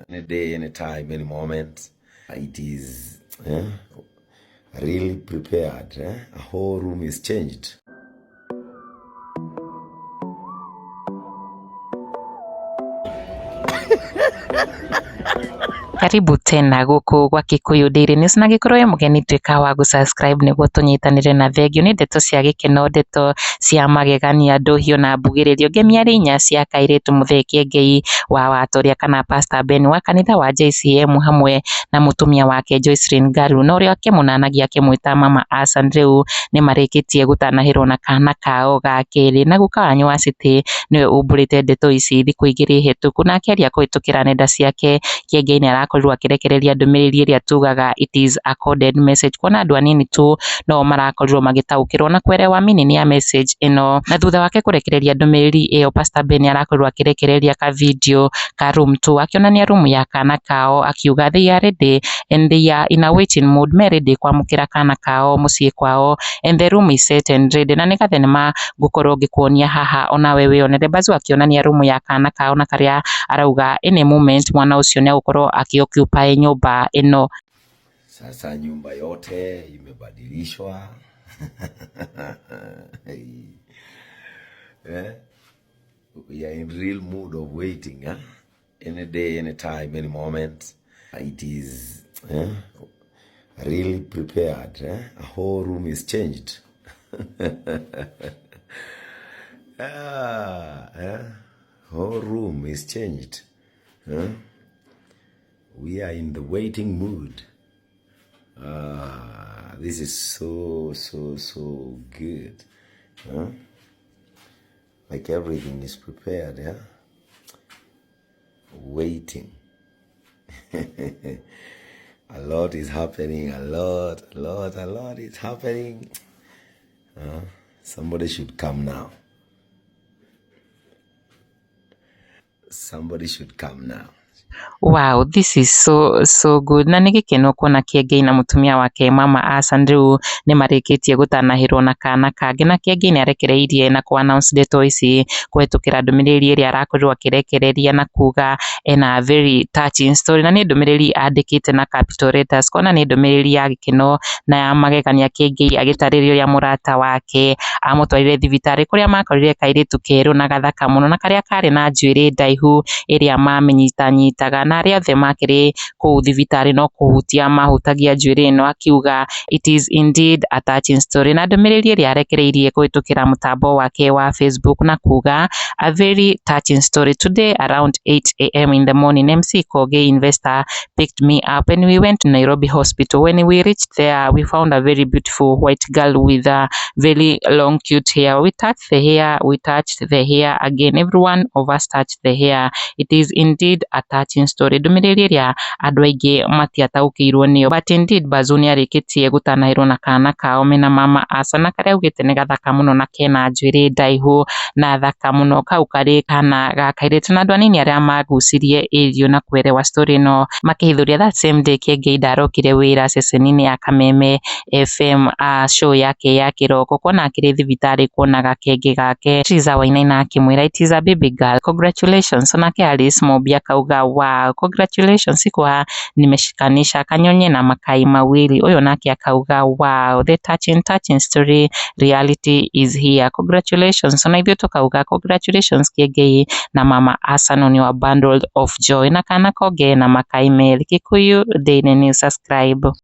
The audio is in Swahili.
Any day, any time, any moment. It is really prepared. A whole room is changed. Karibu tena guku gwa Kikuyu Daily News na gikorwo mugeni twika wa subscribe niguo tunyitanire na thengio ni ndeto cia gikeno, ndeto cia magegania, nduhio na mbugiririo ngemiari inya cia kairitu Muthee Kiengei wa watoria kana Pastor Ben wa kanitha wa JCM hamwe na mutumia wake Joycelyn Ngaru no rio akimunanagia akimwita mama Andrew ni marikitie gutanahirwo na kana kao ga kiri na guka wanyu wa city niwe umburite ndeto ici thiku igiri hituku na akiaria kuhitukira nenda ciake. Kiengei ni arakorirwo akirekereria ndumiriri iria tugaga it is a coded message kuona andu anini tu no marakorirwo magitaukirwo na kwerewa meaning ya message ino, na thutha wake kurekereria ndumiriri iyo Pastor Ben arakorirwo akirekereria ka video ka room 2 akionania room ya kana kao akiuga they are ready and they are in a waiting mood, me ready kwamukira kana kao mucii kwao and the room is set and ready, na nika thenema gukorwo ngikuonia haha ona wewe onere bazu akionania room ya kana kao na karia arauga any moment mwana ucio ni gukorwo akioccupy nyumba ino. Sasa nyumba yote imebadilishwa. We are in real mood of waiting. Any day, any time, any moment. It is really prepared. A whole room is changed. Whole room is changed. We are in the waiting mood. This is so good. Like everything is prepared, yeah? Waiting. A lot is happening, a lot is happening. Somebody should come now. Somebody should come now. Wow, this is so good. Na nigikeno kuona Kiengei na mutumia wake mama Andrew ni marikitie gutanahirwo na kana kage, na Kiengei ni arekereirie na ku announce ndeto ici kuhitukira ndumiriri iria arakorirwo akirekereria na kuga ena very touching story, na ni ndumiriri andikite na capital letters kona ni ndumiriri ya gikeno na ya magegania. Kiengei agitaririo ya murata wake amutwarire thibitari kuria makorire kairitu keru na gathaka muno na karia kari na njuiri ndaihu iria mamenyitanyitaga na aria othe makiri kuu thibitari no kuhutia mahutagia njuiri ino, akiuga it is indeed a touching story, na ndumiriri iria arekereirie kuhitukira mutambo wake wa Facebook na kuga a very touching story. Today around 8 a.m. in the morning, MC Koge investor picked me up and we went to Nairobi hospital. When we reached there, we found a very beautiful white girl with a very long cute hair. We touched the hair again. Every one of us touched the hair. It is indeed a touching story. Ndumiriri iria andu aingi matiataukirwo niyo, but indeed bazuni arikitie gutanahirwo na kana kao mena mama na karia augite ni gathaka muno na kena njuiri ndaihu na thaka muno, kau kari kana gakairitu na andu anini aria magucirie irio na kwerewa story no makihithuria. That same day Kiengei ndarokire wira ceceni-ini ya Kameme FM show yake ya kiroko kuona akiri thibitari kuonaga kenge gake Triza Wainaina akimwira it is a baby girl, congratulations. Onake Alice Mobi akauga wow, congratulations kwa nimeshikanisha kanyonye na makai mawili. Uyo nake akauga wow, the touching story, reality is here, congratulations. Na hivyo tukauga congratulations Kiengei na mama ni wa bundled of joy na kana koge na makai meli. Kikuyu Daily News, subscribe.